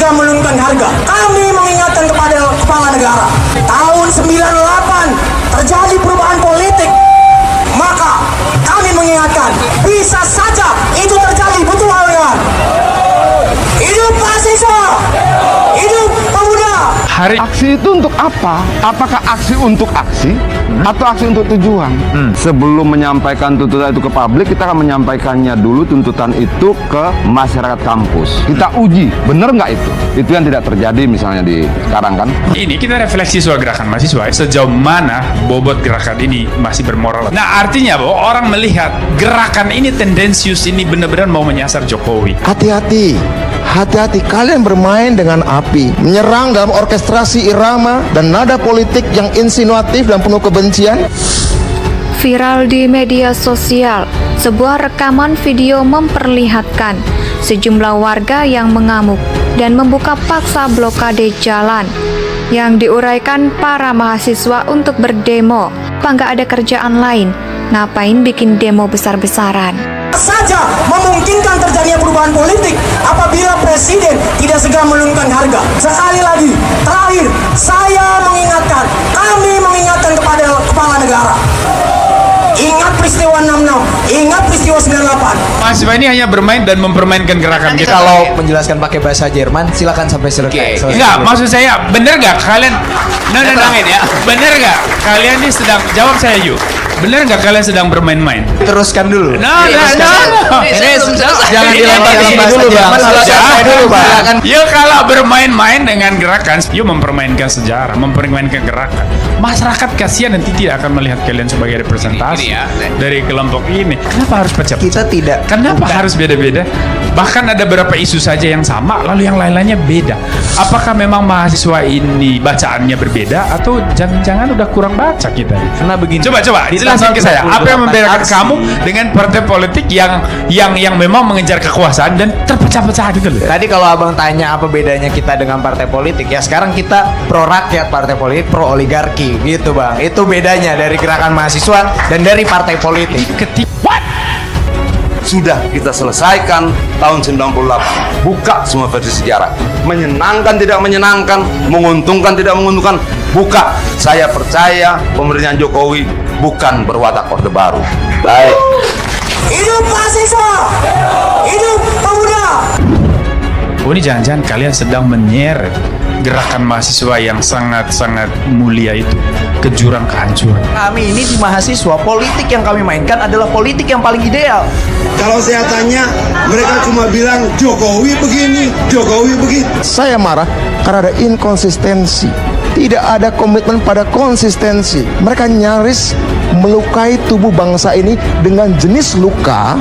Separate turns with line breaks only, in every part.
segan menurunkan harga. Kami mengingatkan kepada kepala negara, tahun 98 terjadi perubahan politik, maka kami mengingatkan bisa saja itu terjadi, betul kawan. Hidup mahasiswa, hidup pemuda.
Aksi itu untuk apa? Apakah aksi untuk aksi atau aksi untuk tujuan? Sebelum menyampaikan tuntutan itu ke publik, kita akan menyampaikannya dulu tuntutan itu ke masyarakat kampus. Kita uji, bener nggak itu? Itu yang tidak terjadi misalnya di sekarang kan?
Ini kita refleksi soal gerakan mahasiswa, sejauh mana bobot gerakan ini masih bermoral. Nah, artinya bahwa orang melihat gerakan ini tendensius, ini benar-benar mau menyasar Jokowi.
Hati-hati, hati-hati kalian bermain dengan api, menyerang dalam orkestrasi irama dan nada politik yang insinuatif dan penuh kebencian.
Viral di media sosial, sebuah rekaman video memperlihatkan sejumlah warga yang mengamuk dan membuka paksa blokade jalan yang diuraikan para mahasiswa untuk berdemo. Apa nggak ada kerjaan lain? Ngapain bikin demo besar-besaran?
Saja memungkinkan terjadinya perubahan politik apabila presiden tidak segera menurunkan harga. Sekali lagi, terakhir, saya mengingatkan, kami mengingatkan kepada kepala negara. Ingat peristiwa 66, ingat peristiwa 98.
Mahasiswa ini hanya bermain dan mempermainkan gerakan kita.
Kalau menjelaskan pakai bahasa Jerman, silakan sampai selesai.
Enggak, maksud saya, bener gak kalian? Bener gak kalian ini sedang, jawab saya yuk. Bener nggak kalian sedang bermain-main?
Teruskan dulu.
Jangan
dilempar ke sini dulu, Bang. Selesai dulu, Bang.
Yuk, kalau bermain-main dengan gerakan, yuk mempermainkan sejarah, mempermainkan gerakan. Masyarakat kasihan nanti tidak akan melihat kalian sebagai representasi dari kelompok ini. Kenapa harus pecah-pecah?
Kita tidak.
Kenapa harus beda-beda? Bahkan ada beberapa isu saja yang sama, lalu yang lain-lainnya beda. Apakah memang mahasiswa ini bacaannya berbeda atau jangan-jangan udah kurang baca kita?
Karena begini.
Coba jelasin ke saya, apa yang membedakan kamu dengan partai politik yang memang mengejar kekuasaan dan terpecah-pecah gitu loh?
Tadi kalau abang tanya apa bedanya kita dengan partai politik, ya sekarang kita pro rakyat, partai politik pro oligarki, gitu bang. Itu bedanya dari gerakan mahasiswa dan dari partai politik.
Sudah kita selesaikan tahun 98. Buka semua versi sejarah. Menyenangkan tidak menyenangkan, menguntungkan tidak menguntungkan, buka. Saya percaya pemerintahan Jokowi bukan berwatak Orde Baru. Baik.
Hidup mahasiswa, hidup pemuda.
Oh, ini jangan-jangan kalian sedang menyeret gerakan mahasiswa yang sangat-sangat mulia itu ke jurang kehancuran.
Kami ini di mahasiswa, politik yang kami mainkan adalah politik yang paling ideal.
Kalau saya tanya, mereka cuma bilang Jokowi begini, Jokowi begitu.
Saya marah karena ada inkonsistensi. Tidak ada komitmen pada konsistensi. Mereka nyaris melukai tubuh bangsa ini dengan jenis luka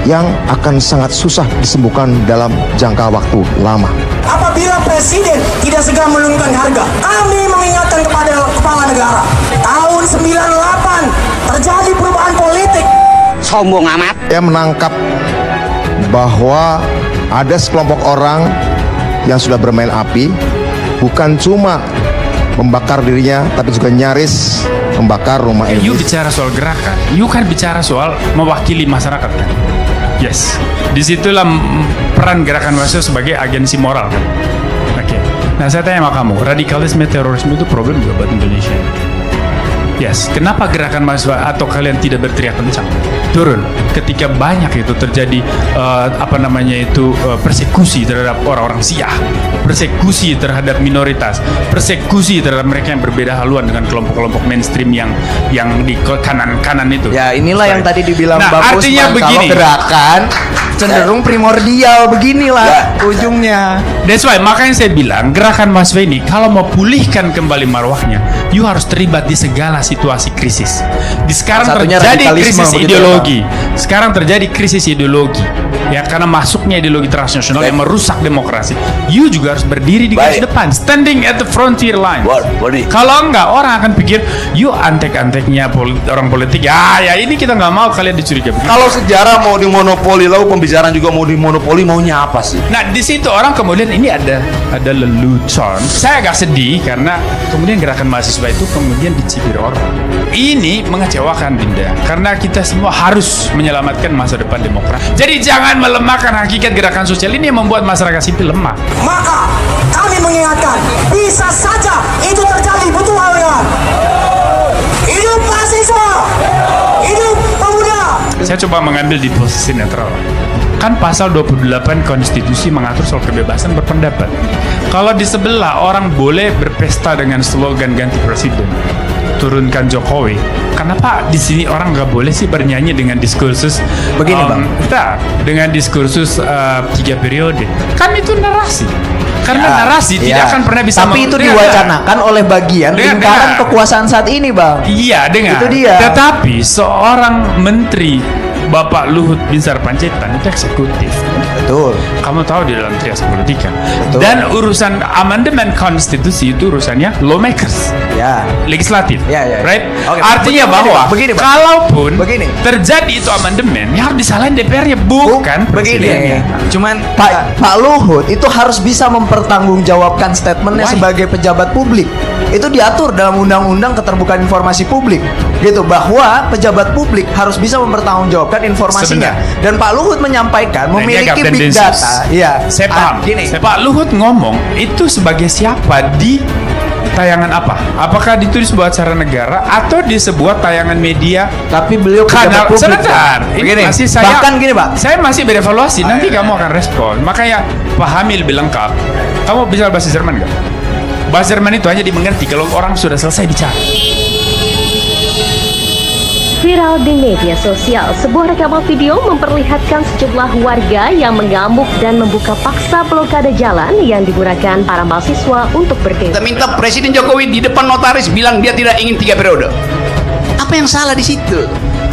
yang akan sangat susah disembuhkan dalam jangka waktu lama.
Apabila presiden tidak segera menurunkan harga, kami mengingatkan kepada kepala negara, tahun 98 terjadi perubahan politik.
Sombong amat.
Saya menangkap bahwa ada sekelompok orang yang sudah bermain api, bukan cuma membakar dirinya, tapi juga nyaris membakar rumah ini.
You bicara soal gerakan, you kan bicara soal mewakili masyarakat kan? Yes, disitulah peran gerakan mahasiswa sebagai agensi moral kan? Oke. Nah, saya tanya sama kamu, radikalisme terorisme itu problem juga buat Indonesia? Yes, kenapa gerakan mahasiswa atau kalian tidak berteriak kencang? Turun ketika banyak itu terjadi persekusi terhadap orang-orang Syiah, persekusi terhadap minoritas, persekusi terhadap mereka yang berbeda haluan dengan kelompok-kelompok mainstream yang di kanan-kanan itu.
Ya inilah yang tadi dibilang
Nah,
Bang
artinya
Usman,
begini.
kalau gerakan cenderung primordial beginilah ujungnya.
That's why makanya saya bilang gerakan mahasiswa ini kalau mau pulihkan kembali marwahnya, you harus terlibat di segala situasi krisis. Di sekarang
Satunya
terjadi
radikalisme,
krisis
begitu
ideologi. Sekarang terjadi krisis ideologi. Ya karena masuknya ideologi transnasional yang merusak demokrasi. You juga harus berdiri di garis depan, standing at the frontier line. Kalau enggak, orang akan pikir you antek-anteknya orang politik. Ya ini kita nggak mau kalian dicurigai.
Kalau sejarah mau dimonopoli, lalu pembicaraan juga mau dimonopoli, maunya apa sih?
Nah, di situ orang kemudian ini ada lelucon. Saya agak sedih karena kemudian gerakan mahasiswa itu kemudian dicibir orang. Ini mengecewakan, Dinda, karena kita semua harus menyelamatkan masa depan demokrasi. Jadi jangan melemahkan hakikat gerakan sosial ini yang membuat masyarakat sipil lemah.
Maka kami mengingatkan, bisa saja itu terjadi, betul kawan. Hidup mahasiswa, hidup pemuda.
Saya coba mengambil di posisi netral. Kan pasal 28 konstitusi mengatur soal kebebasan berpendapat. Kalau di sebelah orang boleh berpesta dengan slogan ganti presiden, turunkan Jokowi, kenapa di sini orang nggak boleh sih bernyanyi dengan diskursus
Begini, Bang.
dengan diskursus 3 periode? Kan itu narasi. Karena narasi tidak akan pernah bisa.
Tapi itu
dengar.
diwacanakan oleh bagian
Dengar,
lingkaran
dengar.
kekuasaan saat ini, Bang.
Iya, dengar.
Itu dia.
Tetapi seorang menteri Bapak Luhut Binsar Panjaitan itu eksekutif.
Betul.
Kamu tahu di dalam trias politika.
Betul.
Dan urusan amandemen konstitusi itu urusannya lawmakers,
Ya.
legislatif,
Ya, ya.
right?
Oke,
Artinya
begini,
bahwa
Bang. Begini, Bang.
kalaupun
Begini.
terjadi itu amandemen, ya harus disalahin DPR-nya, bukan presidennya.
Begini, cuman Pak Luhut itu harus bisa mempertanggungjawabkan statementnya
Why?
sebagai pejabat publik. Itu diatur dalam Undang-Undang Keterbukaan Informasi Publik, gitu, bahwa pejabat publik harus bisa mempertanggungjawabkan informasinya.
Sebentar.
Dan Pak Luhut menyampaikan
Dan dia
memiliki
Kapten
big
Densus.
data. Iya,
Saya paham.
Gini,
Pak Luhut ngomong itu sebagai siapa di tayangan apa? Apakah itu di sebuah acara negara atau di sebuah tayangan media?
tapi beliau
Kanal
pejabat publik.
sebentar.
Bang.
Ini
Begini,
masih saya.
bahkan gini, Pak.
Saya masih berevaluasi. Nanti kamu akan respon. Makanya pahami lebih lengkap. Kamu bisa bahasa Jerman nggak? Bahasa Jerman itu hanya dimengerti kalau orang sudah selesai bicara.
Viral di media sosial, sebuah rekaman video memperlihatkan sejumlah warga yang mengamuk dan membuka paksa blokade jalan yang digunakan para mahasiswa untuk berdemo.
Kita minta Presiden Jokowi di depan notaris bilang dia tidak ingin 3 periode. Apa yang salah di situ?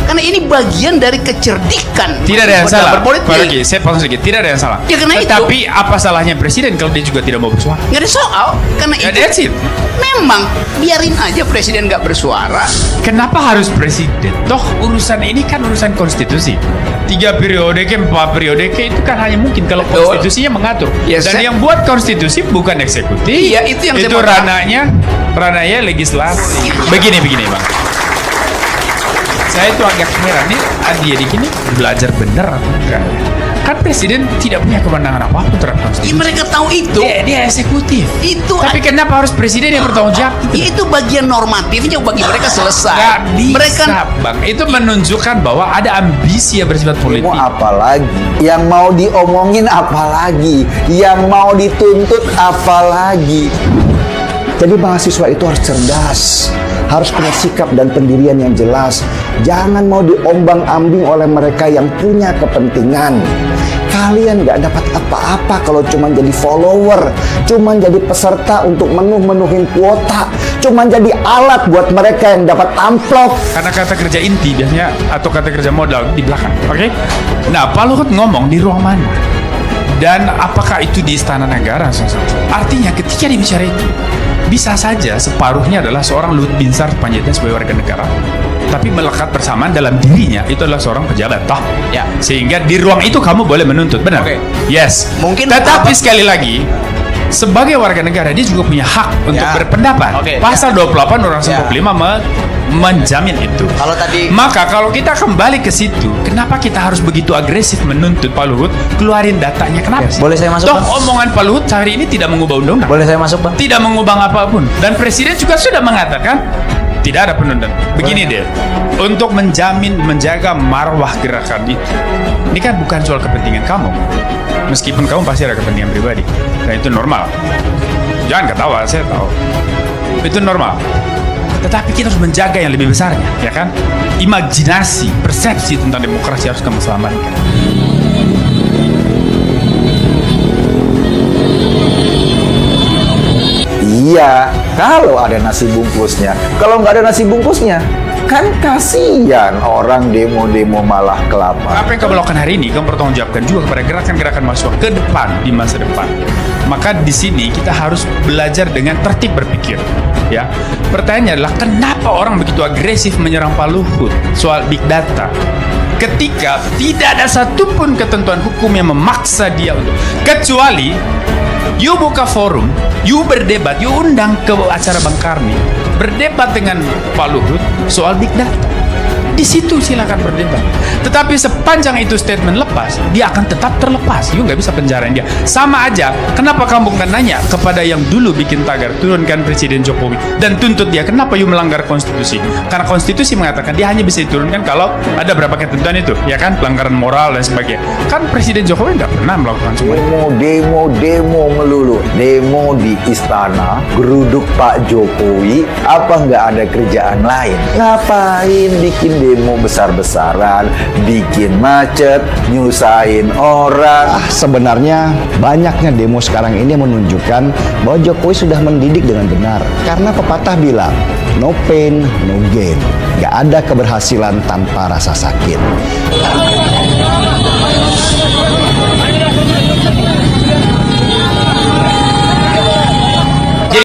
Karena ini bagian dari kecerdikan.
Tidak ada yang salah.
Berpolitik.
Pak Rocky, saya potong sedikit. Tidak ada yang salah.
Ya, karena itu.
Tetapi apa salahnya presiden kalau dia juga tidak mau bersuara?
Nggak ada soal. Karena
Ya,
itu
that's it.
memang biarin aja presiden nggak bersuara.
Kenapa harus presiden? Toh urusan ini kan urusan konstitusi. 3 periode ke 4 periode ke itu kan hanya mungkin kalau
Betul.
konstitusinya mengatur.
Ya,
Dan
saya-
yang buat konstitusi bukan eksekutif.
Iya, itu yang saya
itu
mau-
ranahnya legislasi. Begini Bang. Saya itu agak heran nih, dia di sini belajar bener atau enggak? Kan presiden tidak punya kewenangan apapun terhadap
Ya,
konstitusi.
mereka tahu itu.
Dia eksekutif.
Itu
Tapi kenapa harus presiden yang bertanggung jawab?
ya, itu bagian normatifnya bagi mereka selesai.
Nggak bisa,
Mereka
Bang. Itu menunjukkan bahwa ada ambisi yang bersifat politik.
Mau apalagi? Yang mau diomongin apalagi? Yang mau dituntut apalagi? Jadi mahasiswa itu harus cerdas, harus punya sikap dan pendirian yang jelas. Jangan mau diombang-ambing oleh mereka yang punya kepentingan. Kalian nggak dapat apa-apa kalau cuma jadi follower, cuma jadi peserta untuk menuhin kuota, cuma jadi alat buat mereka yang dapat amplop.
Karena kata kerja inti biasanya atau kata kerja modal di belakang, oke? Nah, Pak Luhut ngomong di ruang mana? Dan apakah itu di Istana Negara? Artinya ketika dia bicara itu, bisa saja separuhnya adalah seorang Luhut Binsar Panjaitan sebagai warga negara, tapi melekat bersamaan dalam dirinya itu adalah seorang pejabat, toh?
Ya.
Sehingga di ruang itu kamu boleh menuntut, benar?
Oke.
Yes.
Mungkin
Tetapi sekali lagi, sebagai warga negara dia juga punya hak untuk
Ya.
berpendapat.
Oke,
Pasal 28 Undang-Undang
Ya.
95 menjamin itu.
Kalau tadi-
Maka kalau kita kembali ke situ, kenapa kita harus begitu agresif menuntut Pak Luhut keluarin datanya? Kenapa
Ya,
sih?
boleh saya masuk,
Toh
Bang?
omongan Pak Luhut hari ini tidak mengubah undang-undang.
Boleh saya masuk, Bang?
Tidak mengubah apapun. Dan presiden juga sudah mengatakan tidak ada penundaan. Begini deh, untuk menjaga marwah gerakan itu, ini kan bukan soal kepentingan kamu. Meskipun kamu pasti ada kepentingan pribadi, dan itu normal. Jangan ketawa, saya tahu. Itu normal. Tetapi kita harus menjaga yang lebih besarnya, ya kan? Imajinasi, persepsi tentang demokrasi harus kamu selamatkan.
Iya, kalau ada nasi bungkusnya. Kalau nggak ada nasi bungkusnya, kan kasihan orang demo-demo malah kelaparan.
Apa yang kamu lakukan hari ini, kamu pertanggungjawabkan juga kepada gerakan-gerakan mahasiswa ke depan, di masa depan. Maka di sini kita harus belajar dengan tertib berpikir. Ya, pertanyaannya adalah kenapa orang begitu agresif menyerang Pak Luhut soal big data? Ketika tidak ada satupun ketentuan hukum yang memaksa dia untuk, kecuali You buka forum, you berdebat, you undang ke acara Bang Karni, berdebat dengan Pak Luhut soal big data. Di situ silakan berdebat. Tetapi sepanjang itu statement lepas, dia akan tetap terlepas. You nggak bisa penjarain dia. Sama aja, kenapa kamu kan nanya kepada yang dulu bikin tagar, turunkan Presiden Jokowi, dan tuntut dia, kenapa you melanggar konstitusi? Karena konstitusi mengatakan dia hanya bisa diturunkan kalau ada berapa ketentuan itu, ya kan? Pelanggaran moral dan sebagainya. Kan Presiden Jokowi nggak pernah melakukan semua itu.
Demo melulu. Demo di istana, geruduk Pak Jokowi. Apa nggak ada kerjaan lain? Ngapain bikin demo besar-besaran, bikin macet, nyusahin orang?
Sebenarnya banyaknya demo sekarang ini menunjukkan bahwa Jokowi sudah mendidik dengan benar. Karena pepatah bilang, no pain, no gain. Gak ada keberhasilan tanpa rasa sakit.